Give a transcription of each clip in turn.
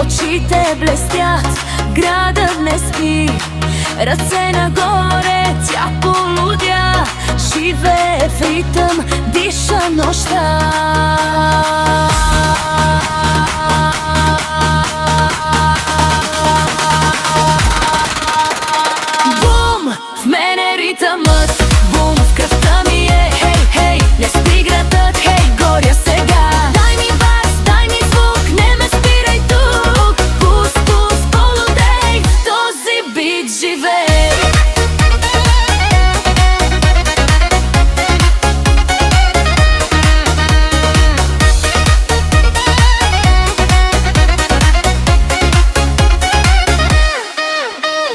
очите блестят, градът не спи. Ръце нагоре, тя полудя, живее в ритъм, диша нощта. Бум, в мен е ритъмът, бум, в кръвта ми е, хей, хей, не спи градът, хей, горя сега. Дай ми бас, дай ми звук, не ме спирай тук. Пуст, пуст, полудей, този бит живее.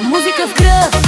Музика в кръв,